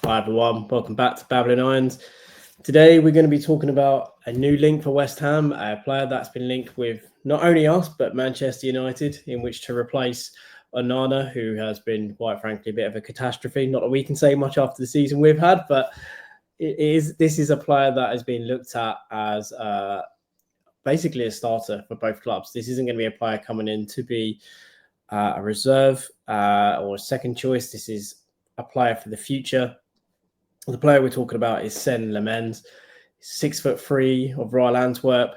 Hi everyone, welcome back to Babbling Irons. Today we're going to be talking about a new link for West Ham, a player that's been linked with not only us but Manchester United, in which to replace Onana, who has been quite frankly a bit of a catastrophe. Not that we can say much after the season we've had, but this is a player that has been looked at as basically a starter for both clubs. This isn't going to be a player coming in to be a reserve or a second choice. This is a player for the future. The player we're talking about is Senne Lammens, 6'3" of Royal Antwerp,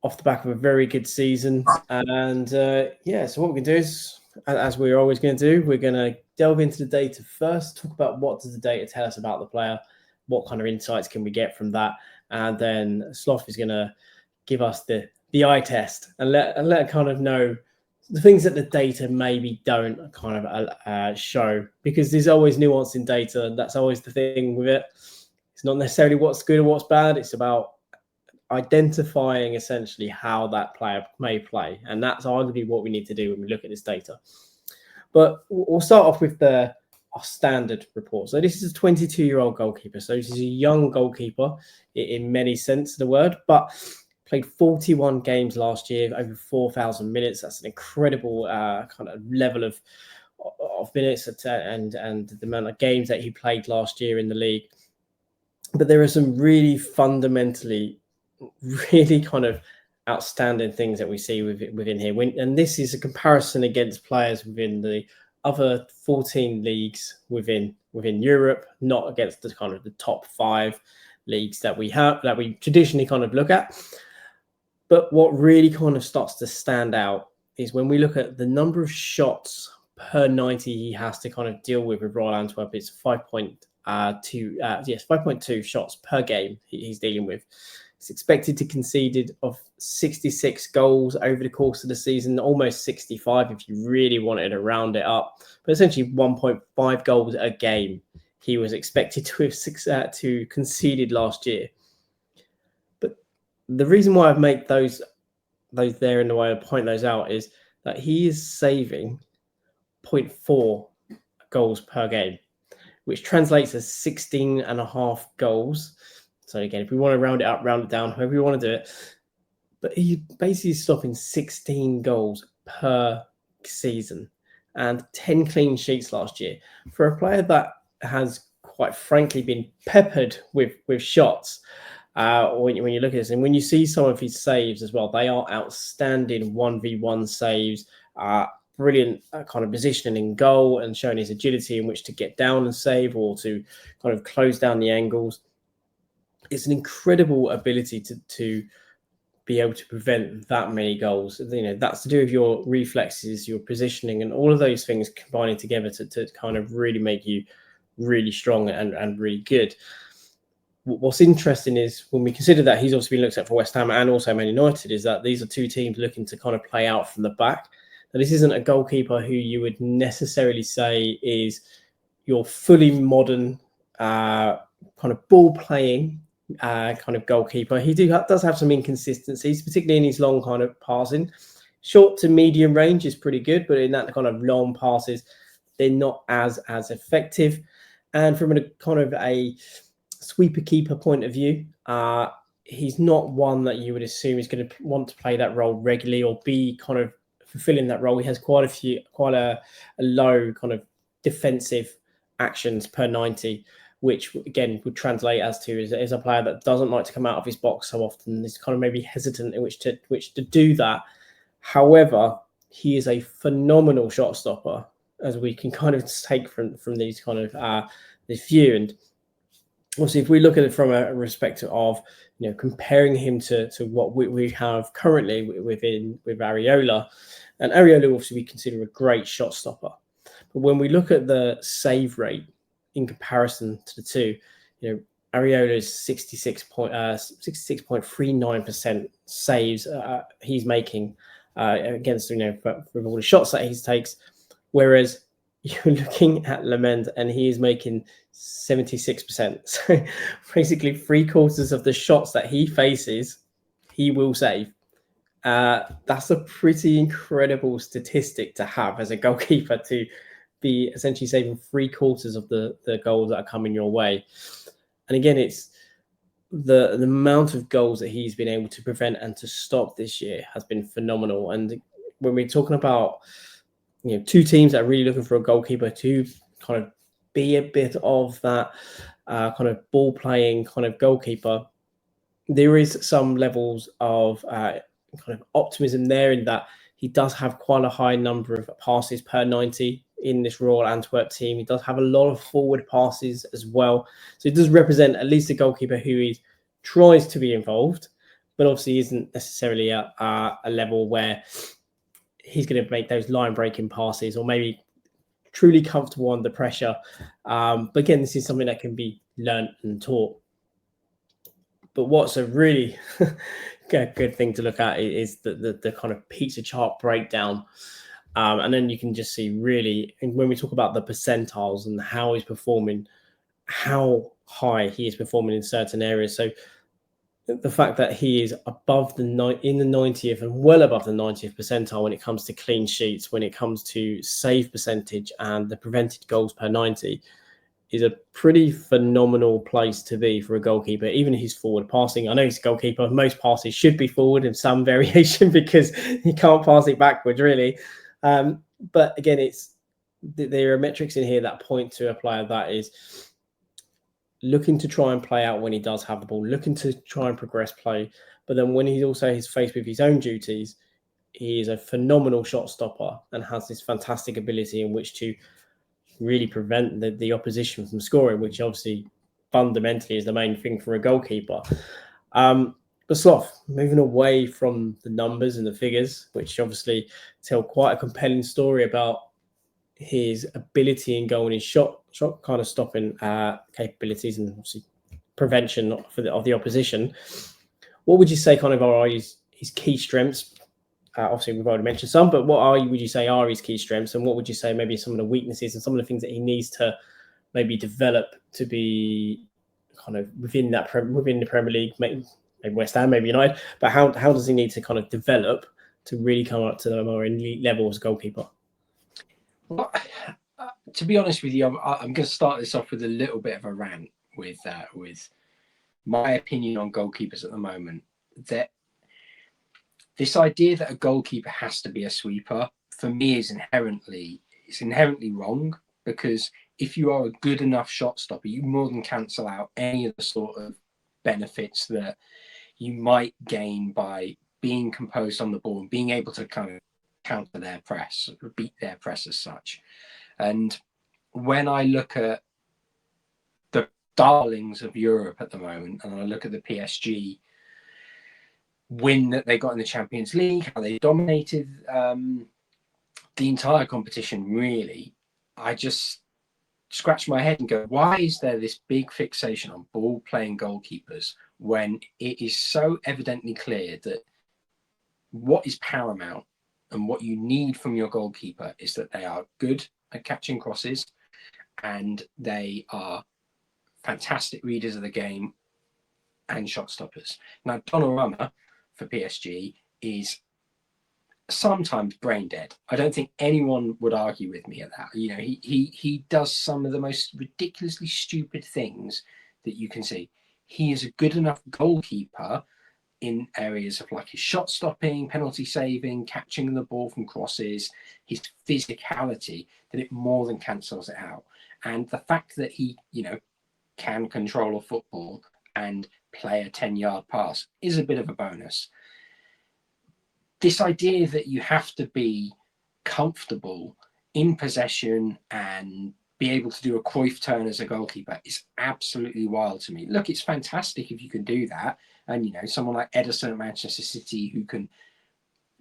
off the back of a very good season. And so what we can do is, as we're always going to do, we're going to delve into the data first, talk about what does the data tell us about the player, what kind of insights can we get from that, and then Sloth is going to give us the eye test and let kind of know the things that the data maybe don't kind of show, because there's always nuance in data. And that's always the thing with it. It's not necessarily what's good or what's bad. It's about identifying essentially how that player may play. And that's arguably what we need to do when we look at this data. But we'll start off with our standard report. So this is a 22-year-old goalkeeper. So this is a young goalkeeper in many sense of the word, but played 41 games last year, over 4,000 minutes. That's an incredible kind of level of minutes and the amount of games that he played last year in the league. But there are some really fundamentally, really kind of outstanding things that we see within here. And this is a comparison against players within the other 14 leagues within Europe, not against the kind of the top 5 leagues that we have, that we traditionally kind of look at. But what really kind of starts to stand out is when we look at the number of shots per 90 he has to kind of deal with Royal Antwerp. It's 5.2 shots per game he's dealing with. It's expected to concede of 66 goals over the course of the season, almost 65 if you really wanted to round it up. But essentially 1.5 goals a game he was expected to have conceded last year. The reason why I've made those there in the way I point those out is that he is saving 0.4 goals per game, which translates as 16.5 goals. So again, if we want to round it up, round it down, however you want to do it, but he's basically stopping 16 goals per season and 10 clean sheets last year. For a player that has quite frankly been peppered with shots, when you look at this, and when you see some of his saves as well, they are outstanding 1v1 saves, brilliant kind of positioning in goal and showing his agility in which to get down and save or to kind of close down the angles. It's an incredible ability to be able to prevent that many goals. You know, that's to do with your reflexes, your positioning, and all of those things combining together to kind of really make you really strong and really good. What's interesting is when we consider that he's obviously been looked at for West Ham and also Man United, is that these are two teams looking to kind of play out from the back. Now, this isn't a goalkeeper who you would necessarily say is your fully modern kind of ball playing kind of goalkeeper. He does have some inconsistencies, particularly in his long kind of passing. Short to medium range is pretty good, but in that kind of long passes, they're not as effective. And from a kind of a sweeper keeper point of view, he's not one that you would assume is going to want to play that role regularly or be kind of fulfilling that role. He has quite a low kind of defensive actions per 90, which again would translate as a player that doesn't like to come out of his box so often. Is kind of maybe hesitant in which to do that. However, he is a phenomenal shot stopper, as we can kind of take from these kind of this view. And obviously, if we look at it from a perspective of, you know, comparing him to what we have currently with Areola, and Areola obviously we consider a great shot stopper, but when we look at the save rate in comparison to the two, you know, Areola is 66.39% saves he's making against, you know, for all the shots that he takes, whereas you're looking at Lammens and he is making 76%. So basically 3/4 of the shots that he faces, he will save. That's a pretty incredible statistic to have as a goalkeeper to be essentially saving 3/4 of the goals that are coming your way. And again, it's the amount of goals that he's been able to prevent and to stop this year has been phenomenal. And when we're talking about, you know, two teams that are really looking for a goalkeeper to kind of be a bit of that kind of ball playing kind of goalkeeper, there is some levels of kind of optimism there in that he does have quite a high number of passes per 90 in this Royal Antwerp team. He does have a lot of forward passes as well. So it does represent at least a goalkeeper who tries to be involved, but obviously isn't necessarily at a level where he's going to make those line breaking passes or maybe truly comfortable under pressure. But again, this is something that can be learned and taught. But what's a really good thing to look at is the kind of pizza chart breakdown. And then you can just see really, when we talk about the percentiles and how he's performing, how high he is performing in certain areas. So the fact that he is above in the 90th and well above the 90th percentile when it comes to clean sheets, when it comes to save percentage and the prevented goals per 90, is a pretty phenomenal place to be for a goalkeeper, even if he's forward passing. I know he's a goalkeeper. Most passes should be forward in some variation because he can't pass it backwards, really. But again, there are metrics in here that point to a player that is looking to try and play out when he does have the ball, looking to try and progress play. But then when he also is faced with his own duties, he is a phenomenal shot stopper and has this fantastic ability in which to really prevent the opposition from scoring, which obviously fundamentally is the main thing for a goalkeeper. But Sloth, moving away from the numbers and the figures, which obviously tell quite a compelling story about his ability in goal and his shot kind of stopping capabilities and obviously prevention of the opposition. What would you say kind of are his key strengths? Obviously, we've already mentioned some, but would you say are his key strengths, and what would you say maybe some of the weaknesses and some of the things that he needs to maybe develop to be kind of within the Premier League, maybe West Ham, maybe United, but how does he need to kind of develop to really come up to the more elite level as a goalkeeper? Well, to be honest with you, I'm going to start this off with a little bit of a rant with my opinion on goalkeepers at the moment. That this idea that a goalkeeper has to be a sweeper, for me, is inherently wrong, because if you are a good enough shot stopper, you more than cancel out any of the sort of benefits that you might gain by being composed on the ball and being able to kind of counter their press, beat their press as such. And when I look at the darlings of Europe at the moment, and I look at the PSG win that they got in the Champions League, how they dominated the entire competition, really, I just scratch my head and go, why is there this big fixation on ball playing goalkeepers when it is so evidently clear that what is paramount and what you need from your goalkeeper is that they are good at catching crosses and they are fantastic readers of the game and shot stoppers. Now, Donnarumma for PSG is sometimes brain dead. I don't think anyone would argue with me at that. You know, he does some of the most ridiculously stupid things that you can see. He is a good enough goalkeeper in areas of like his shot stopping, penalty saving, catching the ball from crosses, his physicality, that it more than cancels it out. And the fact that he, you know, can control a football and play a 10-yard pass is a bit of a bonus. This idea that you have to be comfortable in possession and be able to do a Cruyff turn as a goalkeeper is absolutely wild to me. Look, it's fantastic if you can do that. And, you know, someone like Ederson at Manchester City who can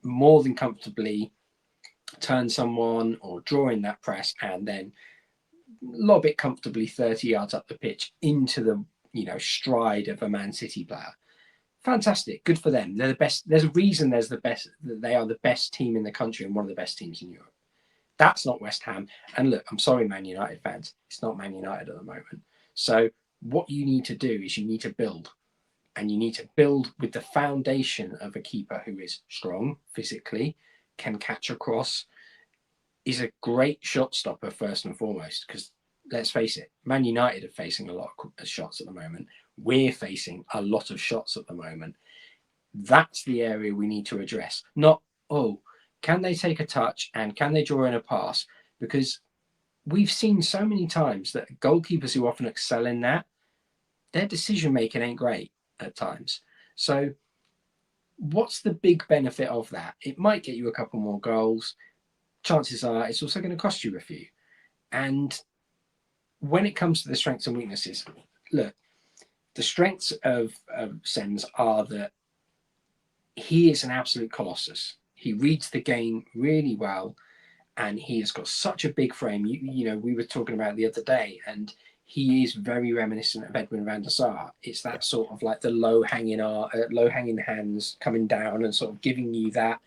more than comfortably turn someone or draw in that press and then lob it comfortably 30 yards up the pitch into the, you know, stride of a Man City player. Fantastic. Good for them. They're the best. There's a reason they are the best team in the country and one of the best teams in Europe. That's not West Ham. And look, I'm sorry, Man United fans. It's not Man United at the moment. So what you need to do is you need to build. And you need to build with the foundation of a keeper who is strong physically, can catch a cross, is a great shot stopper first and foremost, because let's face it, Man United are facing a lot of shots at the moment. We're facing a lot of shots at the moment. That's the area we need to address. Not, oh, can they take a touch and can they draw in a pass? Because we've seen so many times that goalkeepers who often excel in that, their decision making ain't great at times. So what's the big benefit of that? It might get you a couple more goals. Chances are it's also going to cost you a few. And when it comes to the strengths and weaknesses, look, the strengths of Senne's are that he is an absolute colossus. He reads the game really well, and he has got such a big frame. You know, we were talking about it the other day, and he is very reminiscent of Edwin van der Sar. It's that sort of like the low hanging hands coming down and sort of giving you that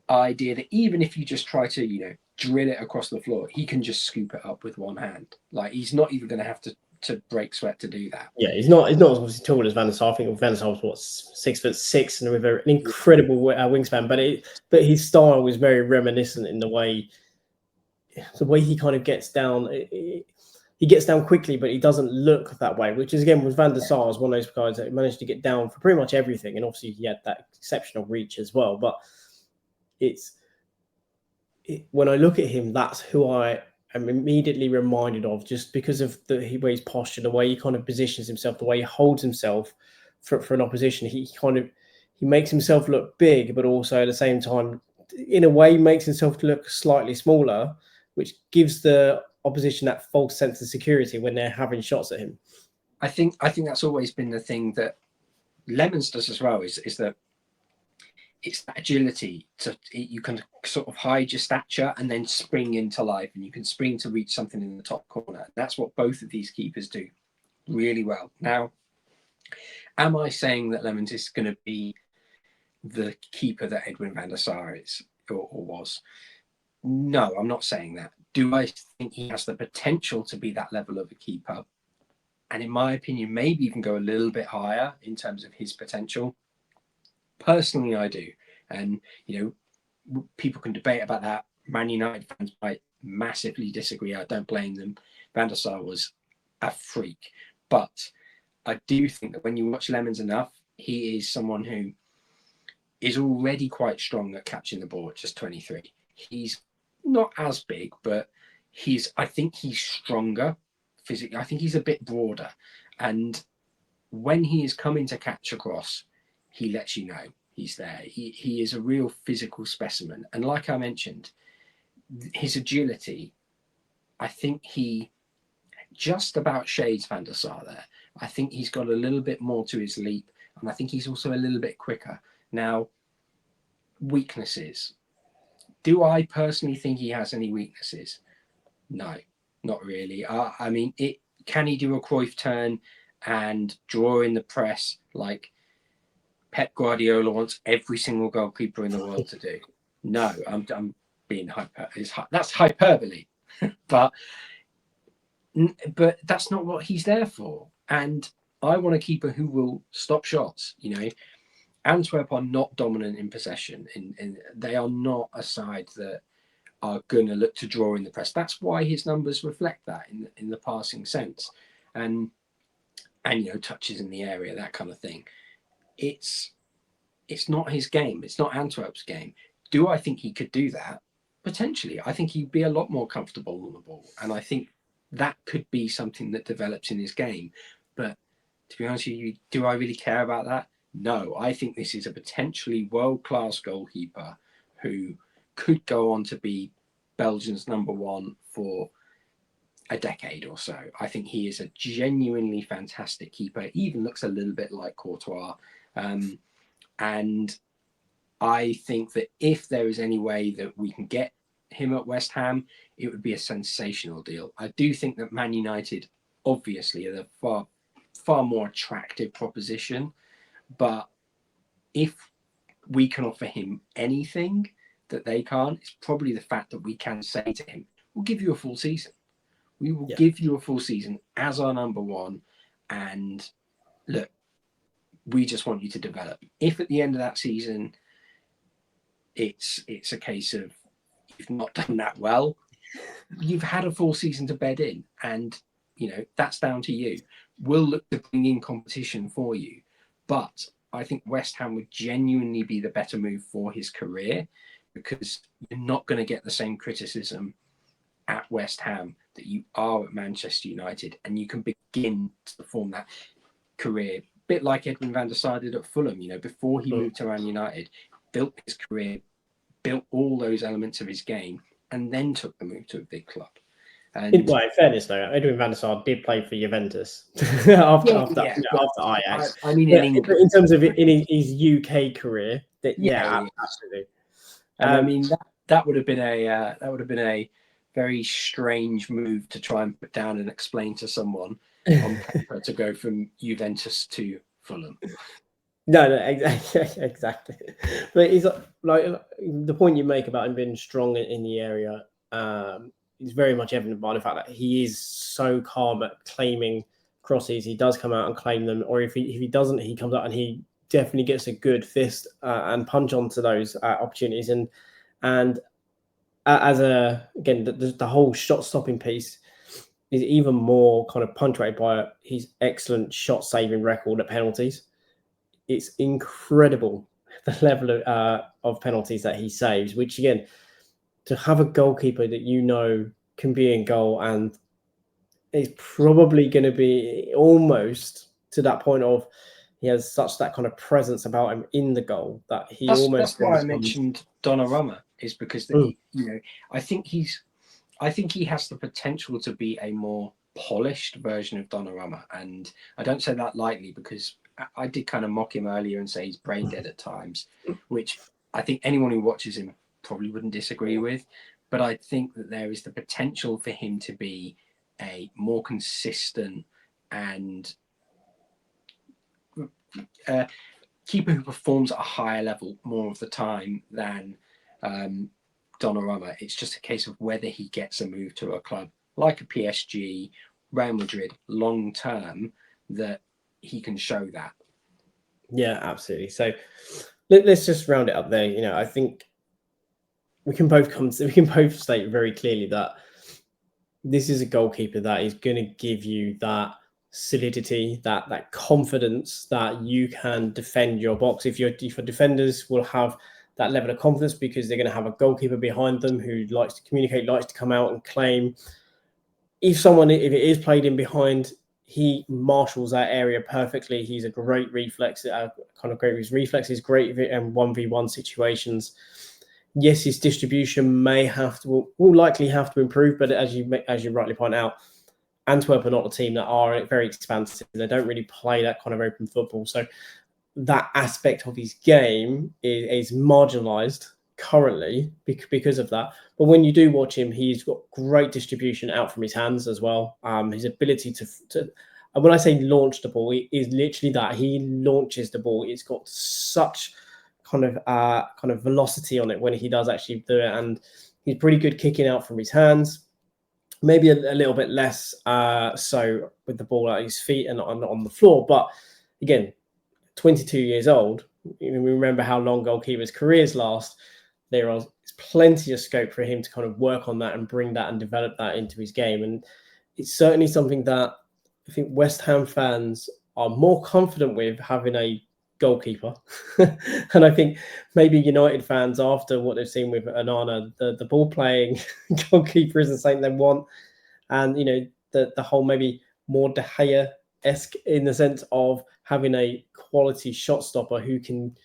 idea that even if you just try to, you know, drill it across the floor, he can just scoop it up with one hand. Like, he's not even going to have to break sweat to do that. Yeah, he's not obviously tall as Van der Sar. I think Van der Sar was what, 6'6" and with an incredible wingspan. But his style was very reminiscent in the way he kind of gets down. He gets down quickly, but he doesn't look that way. Which is again with Van der Sar, is one of those guys that managed to get down for pretty much everything, and obviously he had that exceptional reach as well. But when I look at him, that's who I am immediately reminded of, just because of the way he's postured, the way he kind of positions himself, the way he holds himself for an opposition. He makes himself look big, but also at the same time, in a way, makes himself look slightly smaller, which gives the opposition that false sense of security when they're having shots at him. I think that's always been the thing that Lammens does as well, is that it's that agility. You can sort of hide your stature and then spring into life, and you can spring to reach something in the top corner. That's what both of these keepers do really well. Now, am I saying that Lammens is going to be the keeper that Edwin van der Sar is or was? No, I'm not saying that. Do I think he has the potential to be that level of a keeper? And in my opinion, maybe even go a little bit higher in terms of his potential. Personally, I do. And, you know, people can debate about that. Man United fans might massively disagree. I don't blame them. Van der Sar was a freak. But I do think that when you watch Lammens enough, he is someone who is already quite strong at catching the ball at just 23. He's not as big, but I think he's stronger physically. I think he's a bit broader. And when he is coming to catch across, he lets you know he's there. He is a real physical specimen. And like I mentioned, his agility, I think he just about shades Van der Sar there. I think he's got a little bit more to his leap, and I think he's also a little bit quicker. Now, weaknesses. Do I personally think he has any weaknesses? No, not really. I mean, can he do a Cruyff turn and draw in the press like Pep Guardiola wants every single goalkeeper in the world to do? No, I'm being hyper. That's hyperbole, but that's not what he's there for. And I want a keeper who will stop shots. You know, Antwerp are not dominant in possession, and they are not a side that are going to look to draw in the press. That's why his numbers reflect that in the passing sense, and you know, touches in the area, that kind of thing. It's not his game. It's not Antwerp's game. Do I think he could do that? Potentially. I think he'd be a lot more comfortable on the ball, and I think that could be something that develops in his game. But to be honest with you, do I really care about that? No, I think this is a potentially world-class goalkeeper who could go on to be Belgium's number one for a decade or so. I think he is a genuinely fantastic keeper. He even looks a little bit like Courtois. And I think that if there is any way that we can get him at West Ham, it would be a sensational deal. I do think that Man United obviously are the far more attractive proposition, but if we can offer him anything that they can't, it's probably the fact that we can say to him, we'll give you a full season. We will give you a full season as our number one, and look, we just want you to develop. If at the end of that season it's a case of you've not done that well. You've had a full season to bed in, and that's down to you. We'll look to bring in competition for you, but I think West Ham would genuinely be the better move for his career, because you're not going to get the same criticism at West Ham that you are at Manchester United, and you can begin to form that career a bit like Edwin van der Sar did at Fulham. Before he moved to Man United, built his career, built all those elements of his game, and then took the move to a big club. And in fairness, though, Edwin van der Sar did play for Juventus after Ajax. I mean, in terms of in his UK career, absolutely. And I mean that would have been a very strange move to try and put down and explain to someone on paper to go from Juventus to Fulham. No, exactly. But he's like the point you make about him being strong in the area. Is very much evident by the fact that he is so calm at claiming crosses. He does come out and claim them, or if he doesn't, he comes out and he definitely gets a good fist and punch onto those opportunities. And again, the whole shot stopping piece is even more kind of punctuated by his excellent shot saving record at penalties. It's incredible the level of penalties that he saves, which again, to have a goalkeeper that can be in goal and is probably going to be almost to that point of he has such that kind of presence about him in the goal that that's why I mentioned Donnarumma, is because I think he has the potential to be a more polished version of Donnarumma, and I don't say that lightly, because I did kind of mock him earlier and say he's brain dead at times, which I think anyone who watches him probably wouldn't disagree with. But I think that there is the potential for him to be a more consistent and keeper who performs at a higher level more of the time than Donnarumma. It's just a case of whether he gets a move to a club like a PSG, Real Madrid, long term, that he can show that. Yeah, absolutely. So let's just round it up there. I think we can both state very clearly that this is a goalkeeper that is going to give you that solidity, that confidence that you can defend your box. If your defenders will have that level of confidence because they're going to have a goalkeeper behind them who likes to communicate, likes to come out and claim. If it is played in behind, he marshals that area perfectly. He's a great reflex, his reflex is great in 1v1 situations. Yes, his distribution will likely have to improve, but as you rightly point out, Antwerp are not a team that are very expansive. They don't really play that kind of open football. So that aspect of his game is marginalised currently because of that. But when you do watch him, he's got great distribution out from his hands as well. His ability to and when I say launch the ball, it is literally that he launches the ball. It's got such kind of velocity on it when he does actually do it, and he's pretty good kicking out from his hands. Maybe a little bit less so with the ball at his feet and on the floor. But again, 22 years old, we remember how long goalkeepers' careers last. There is plenty of scope for him to kind of work on that and bring that and develop that into his game. And it's certainly something that I think West Ham fans are more confident with, having a goalkeeper. And I think maybe United fans, after what they've seen with Onana, the ball playing goalkeeper isn't something they want. And the whole maybe more De Gea-esque in the sense of having a quality shot stopper who can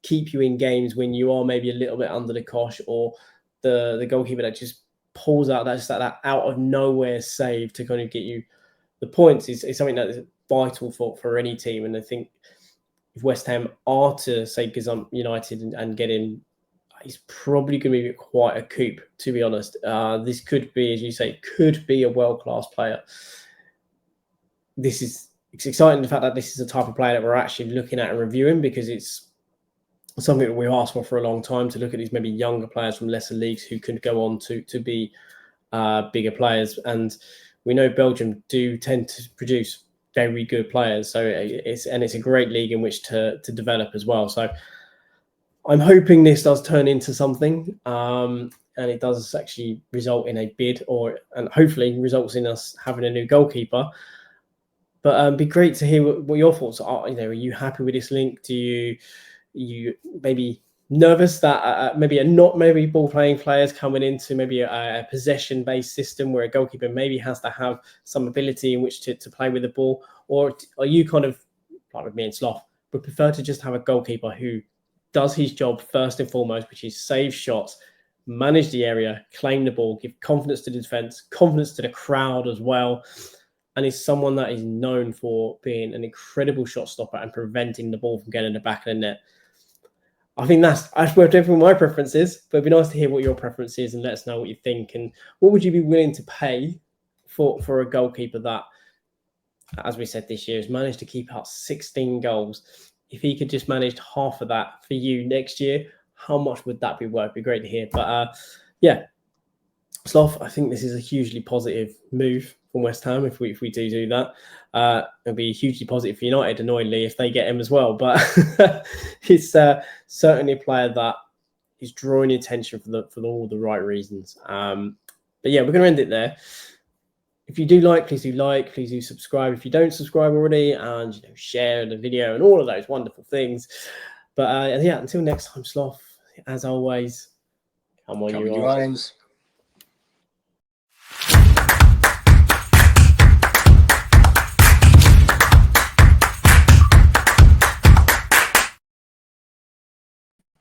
keep you in games when you are maybe a little bit under the cosh, or the goalkeeper that just pulls out that out of nowhere save to kind of get you the points is something that is vital for any team. And I think if West Ham are to say gazump United and get in, he's probably going to be quite a coup, to be honest. This could be, as you say, a world-class player. It's exciting, the fact that this is the type of player that we're actually looking at and reviewing, because it's something that we've asked for a long time, to look at these maybe younger players from lesser leagues who could go on to be bigger players. And we know Belgium do tend to produce very good players, so it's a great league in which to develop as well. So I'm hoping this does turn into something. and it does actually result in a bid, and hopefully results in us having a new goalkeeper. But it'd be great to hear what your thoughts are. Are you happy with this link? Do you maybe nervous that maybe ball playing players coming into maybe a possession based system where a goalkeeper maybe has to have some ability in which to play with the ball, or are you kind of like with me and Sloth, would prefer to just have a goalkeeper who does his job first and foremost, which is save shots, manage the area, claim the ball, give confidence to the defense, confidence to the crowd as well, and is someone that is known for being an incredible shot stopper and preventing the ball from getting in the back of the net. I think that's where different my preference is, but it'd be nice to hear what your preference is and let us know what you think. And what would you be willing to pay for a goalkeeper that, as we said this year, has managed to keep out 16 goals? If he could just manage half of that for you next year, how much would that be worth? It'd be great to hear. But yeah, Sloth, I think this is a hugely positive move from West Ham if we do that. It'll be hugely positive for United, annoyingly, if they get him as well. But it's certainly a player that is drawing attention for all the right reasons. But yeah, we're going to end it there. If you do please do subscribe if you don't subscribe already, and share the video and all of those wonderful things. But yeah, until next time, Sloth, as always, come on, you Lions.